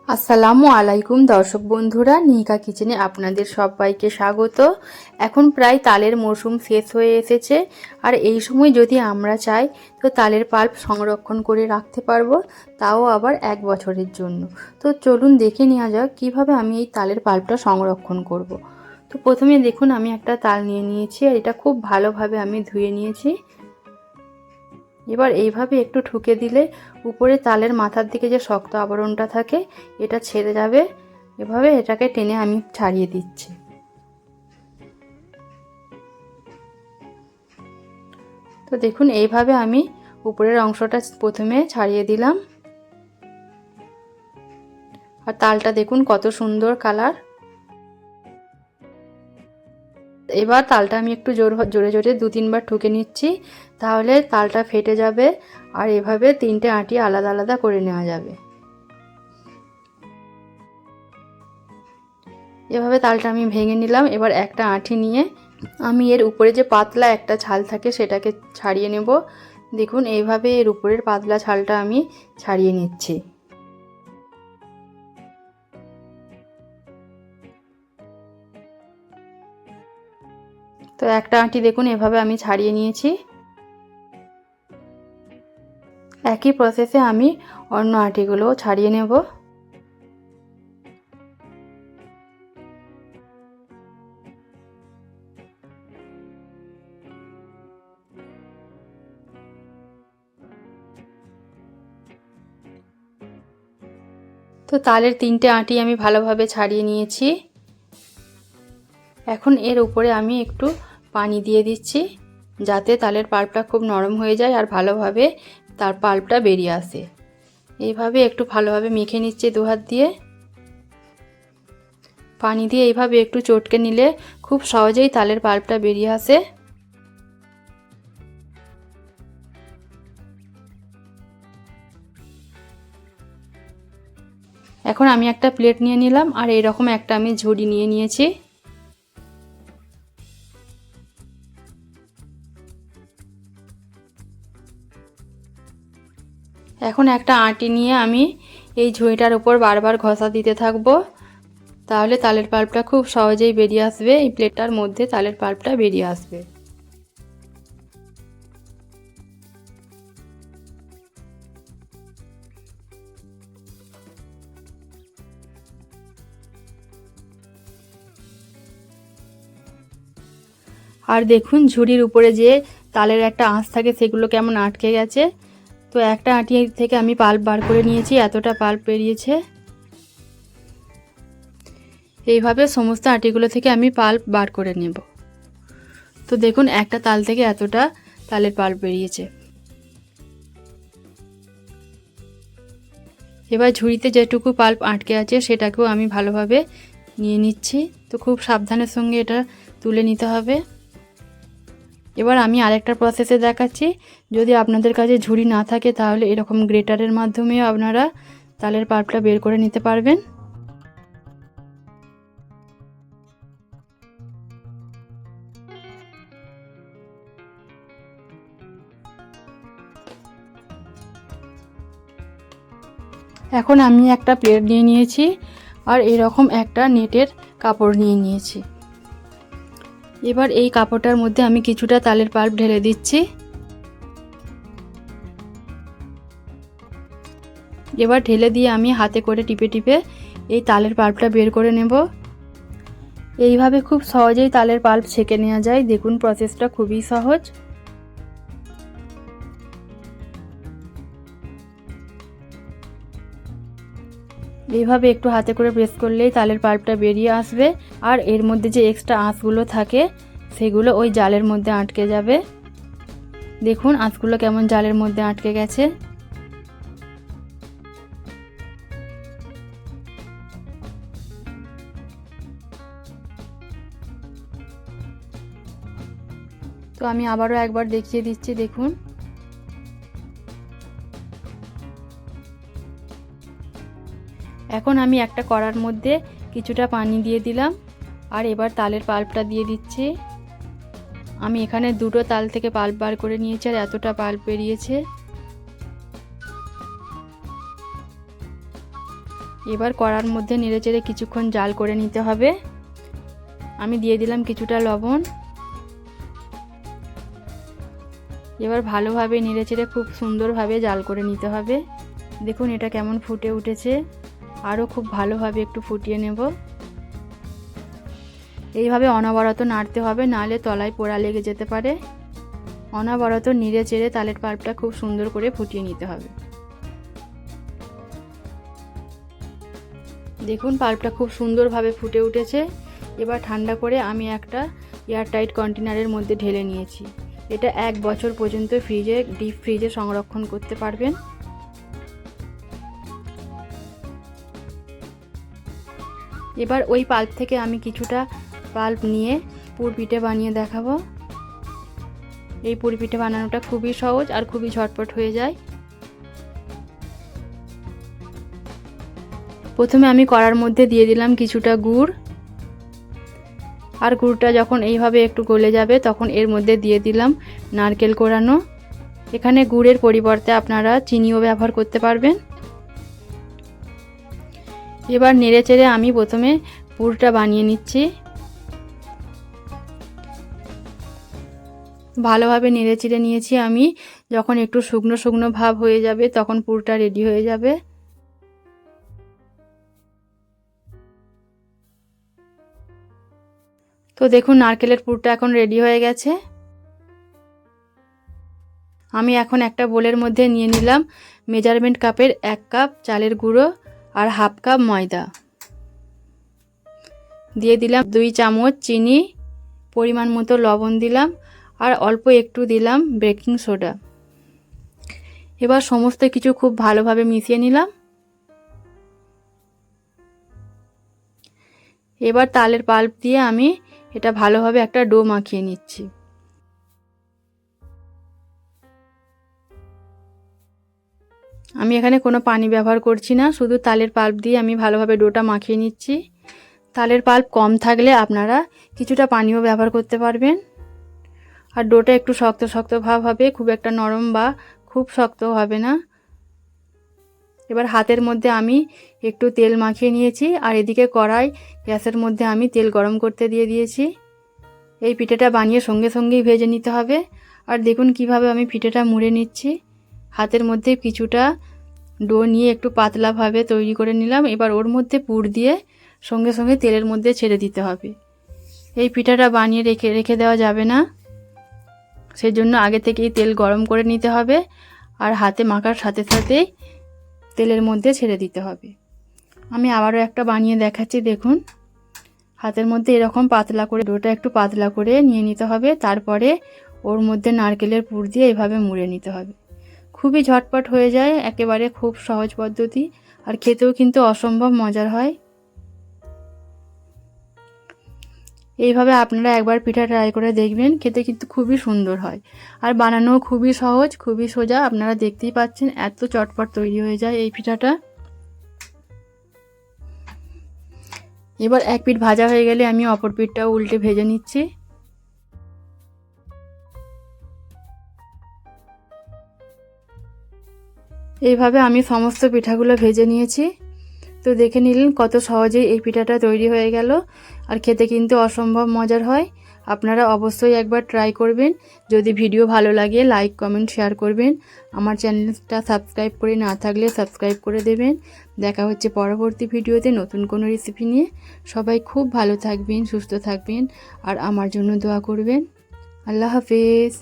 আসসালামু আলাইকুম দর্শক বন্ধুরা, নিকা কিচেনে আপনাদের সবাইকে স্বাগত। এখন প্রায় তালের মরশুম শেষ হয়ে এসেছে, আর এই সময় যদি আমরা চাই তো তালের পাল্প সংরক্ষণ করে রাখতে পারবো, তাও আবার 1 বছরের জন্য। তো চলুন দেখে নেওয়া যাক কীভাবে আমি এই তালের পাল্পটা সংরক্ষণ করব। তো প্রথমে দেখুন আমি একটা তাল নিয়ে নিয়েছি, আর এটা খুব ভালোভাবে আমি ধুয়ে নিয়েছি। এবার এইভাবে একটু ঠুকে দিলে উপরে তালের মাথার দিকে যে শক্ত আবরণটা থাকে এটা ছেড়ে যাবে। এভাবে এটাকে টেনে আমি ছাড়িয়ে দিচ্ছি। তো দেখুন এইভাবে আমি উপরের অংশটা প্রথমে ছাড়িয়ে দিলাম, আর তালটা দেখুন কত সুন্দর কালার। এবার তালটা আমি একটু জোরে জোরে 2-3 বার ঠুকে নিচ্ছি, তাহলে তালটা ফেটে যাবে, আর এভাবে 3টে আঁটি আলাদা আলাদা করে নেওয়া যাবে। এভাবে তালটা আমি ভেঙে নিলাম। এবার একটা আঁটি নিয়ে আমি এর উপরে যে পাতলা একটা ছাল থাকে সেটাকে ছাড়িয়ে নেব। দেখুন এইভাবে এর উপরের পাতলা ছালটা আমি ছাড়িয়ে নিচ্ছি। তো একটা আঁটি দেখুন এভাবে আমি ছাড়িয়ে নিয়েছি। একই প্রসেসে আমি অন্য আঁটিগুলোও ছাড়িয়ে নেব। তো তালের 3টে আঁটি আমি ভালোভাবে ছাড়িয়ে নিয়েছি। এখন এর উপরে আমি একটু পানি দিয়ে দিচ্ছি, যাতে তালের পাল্পটা খুব নরম হয়ে যায় আর ভালোভাবে তার পাল্পটা বেরিয়ে আসে। এইভাবে একটু ভালোভাবে মেখে নিচ্ছি 2 হাত দিয়ে। পানি দিয়ে এইভাবে একটু চটকে নিলে খুব সহজেই তালের পাল্পটা বেরিয়ে আসে। এখন আমি একটা প্লেট নিয়ে নিলাম, আর এইরকম একটা আমি ঝুড়ি নিয়ে নিয়েছি। এখন একটা আঁটি নিয়ে আমি এই ঝুড়িটার উপর বারবার ঘষা দিতে থাকবো, তাহলে তালের পাল্পটা খুব সহজেই বেরিয়ে আসবে। এই প্লেটটার মধ্যে তালের পাল্পটা বেরিয়ে আসবে। আর দেখুন ঝুড়ির উপরে যে তালের একটা আঁশ থাকে সেগুলো কেমন আটকে গেছে। তো একটা আঁটি থেকে আমি পাল্প বার করে নিয়েছি, এতটা পাল্প বেরিয়েছে। এইভাবে সমস্ত আঁটিগুলো থেকে আমি পাল্প বার করে নেব। তো দেখুন একটা তাল থেকে এতটা তালের পাল্প বেরিয়েছে। এবার ঝুড়িতে যেটুকু পাল্প আটকে আছে সেটাকেও আমি ভালোভাবে নিয়ে নিচ্ছি। তো খুব সাবধানের সঙ্গে এটা তুলে নিতে হবে। এবার আমি আরেকটা প্রসেসে দেখাচ্ছি। যদি আপনাদের কাছে ঝুড়ি না থাকে তাহলে এরকম গ্রেটারের মাধ্যমেও আপনারা তালের পাল্পটা বের করে নিতে পারবেন। এখন আমি একটা প্লেট নিয়ে নিয়েছি, আর এরকম একটা নেটের কাপড় নিয়ে নিয়েছি। এবার এই কাপড়টার মধ্যে আমি কিছুটা তালের পাল্প ঢেলে দিচ্ছি। এবার ঢেলে দিয়ে আমি হাতে করে টিপে টিপে এই তালের পাল্পটা বের করে নেব। এইভাবে খুব সহজেই তালের পাল্প ছেঁকে নেওয়া যায়। দেখুন প্রসেসটা খুবই সহজ। এইভাবে একটু হাতে করে প্রেস করলেই তালের পাল্পটা বেরিয়ে আসবে, আর এর মধ্যে যে এক্সট্রা আঁশগুলো থাকে সেগুলো ওই জালের মধ্যে আটকে যাবে। দেখুন আঁশগুলো কেমন জালের মধ্যে আটকে গেছে। তো আমি আবারও একবার দেখিয়ে দিচ্ছি। দেখুন এখন আমি একটা কড়ার মধ্যে কিছুটা পানি দিয়ে দিলাম, আর এবার তালের পাল্পটা দিয়ে দিচ্ছি। আমি এখানে 2টো তাল থেকে পাল্প বার করে নিয়েছি, আর এতটা পাল্প বেরিয়েছে। এবার কড়ার মধ্যে নেড়েচেড়ে কিছুক্ষণ জাল করে নিতে হবে। আমি দিয়ে দিলাম কিছুটা লবণ। এবার ভালোভাবে নেড়েচেড়ে খুব সুন্দরভাবে জাল করে নিতে হবে। দেখুন এটা কেমন ফুটে উঠেছে, আরও খুব ভালোভাবে একটু ফুটিয়ে নেব। এইভাবে অনবরত নাড়তে হবে, নাহলে তলায় পোড়া লেগে যেতে পারে। অনবরত নেড়েচেড়ে তালের পাল্পটা খুব সুন্দর করে ফুটিয়ে নিতে হবে। দেখুন পাল্পটা খুব সুন্দরভাবে ফুটে উঠেছে। এবার ঠান্ডা করে আমি একটা এয়ারটাইট কন্টেনারের মধ্যে ঢেলে নিয়েছি। এটা 1 বছর পর্যন্ত ডিপ ফ্রিজে সংরক্ষণ করতে পারবেন। এবার ওই পাল্প থেকে আমি কিছুটা পাল্প নিয়ে পুর পিঠে বানিয়ে দেখাবো। এই পুর পিঠে বানানোটা খুবই সহজ আর খুবই ঝটপট হয়ে যায়। প্রথমে আমি কড়ার মধ্যে দিয়ে দিলাম কিছুটা গুড়, আর গুড়টা যখন এইভাবে একটু গলে যাবে তখন এর মধ্যে দিয়ে দিলাম নারকেল কোড়ানো। এখানে গুড়ের পরিবর্তে আপনারা চিনিও ব্যবহার করতে পারবেন। এবার নেড়েচেড়ে আমি প্রথমে পুরটা বানিয়ে নিচ্ছি। ভালোভাবে নেড়েচেড়ে নিয়েছি আমি। যখন একটু শুকনো শুকনো ভাব হয়ে যাবে তখন পুরটা রেডি হয়ে যাবে। তো দেখুন নারকেলের পুরটা এখন রেডি হয়ে গেছে। আমি এখন একটা বোলের মধ্যে নিয়ে নিলাম মেজারমেন্ট কাপের 1 কাপ চালের গুঁড়ো আর হাফ কাপ ময়দা। দিয়ে দিলাম 2 চামচ চিনি, পরিমাণ মতো লবণ দিলাম, আর অল্প একটু দিলাম বেকিং সোডা। এবার সমস্ত কিছু খুব ভালোভাবে মিশিয়ে নিলাম। এবার তালের পাল্প দিয়ে আমি এটা ভালোভাবে একটা ডো মাখিয়ে নিচ্ছি। আমি এখানে কোনো পানি ব্যবহার করছি না, শুধু তালের পাল্প দিয়ে আমি ভালোভাবে ডোটা মাখিয়ে নিচ্ছি। তালের পাল্প কম থাকলে আপনারা কিছুটা পানিও ব্যবহার করতে পারবেন। আর ডোটা একটু শক্ত শক্ত ভাব হবে, খুব একটা নরম বা খুব শক্ত হবে না। এবার হাতের মধ্যে আমি একটু তেল মাখিয়ে নিয়েছি, আর এদিকে কড়াই গ্যাসের মধ্যে আমি তেল গরম করতে দিয়ে দিয়েছি। এই পিঠেটা বানিয়ে সঙ্গে সঙ্গেই ভেজে নিতে হবে। আর দেখুন কিভাবে আমি পিঠেটা মুড়ে নিচ্ছি। হাতের মধ্যে কিছুটা ডো নিয়ে একটু পাতলাভাবে তৈরি করে নিলাম। এবার ওর মধ্যে পুর দিয়ে সঙ্গে সঙ্গে তেলের মধ্যে ছেড়ে দিতে হবে। এই পিঠাটা বানিয়ে রেখে দেওয়া যাবে না, সেজন্য আগে থেকেই তেল গরম করে নিতে হবে, আর হাতে মাখার সাথে সাথেই তেলের মধ্যে ছেড়ে দিতে হবে। আমি আবারও একটা বানিয়ে দেখাচ্ছি। দেখুন হাতের মধ্যে এরকম পাতলা করে ডোটা একটু পাতলা করে নিয়ে নিতে হবে, তারপরে ওর মধ্যে নারকেলের পুর দিয়ে এভাবে মুড়ে নিতে হবে। খুবই ঝটপট হয়ে যায়, একেবারে খুব সহজ পদ্ধতি, আর খেতেও কিন্তু অসম্ভব মজার হয়। এইভাবে আপনারা একবার পিঠা ট্রাই করে দেখবেন, খেতে কিন্তু খুবই সুন্দর হয়, আর বানানোও খুবই সহজ, খুবই সোজা। আপনারা দেখতেই পাচ্ছেন এত চটপট তৈরি হয়ে যায় এই পিঠাটা। এবার এক পিঠ ভাজা হয়ে গেলে আমি অপর পিঠটাও উল্টে ভেজে নিচ্ছি। এইভাবে আমি সমস্ত পিঠাগুলো ভেজে নিয়েছি। তো দেখে নিলেন কত সহজেই এই পিঠাটা তৈরি হয়ে গেল, আর খেতে কিন্তু অসম্ভব মজার হয়। আপনারা অবশ্যই একবার ট্রাই করবেন। যদি ভিডিও ভালো লাগে লাইক কমেন্ট শেয়ার করবেন। আমার চ্যানেলটা সাবস্ক্রাইব করে না থাকলে সাবস্ক্রাইব করে দেবেন। দেখা হচ্ছে পরবর্তী ভিডিওতে নতুন কোনো রেসিপি নিয়ে। সবাই খুব ভালো থাকবেন, সুস্থ থাকবেন, আর আমার জন্য দোয়া করবেন। আল্লাহ হাফেজ।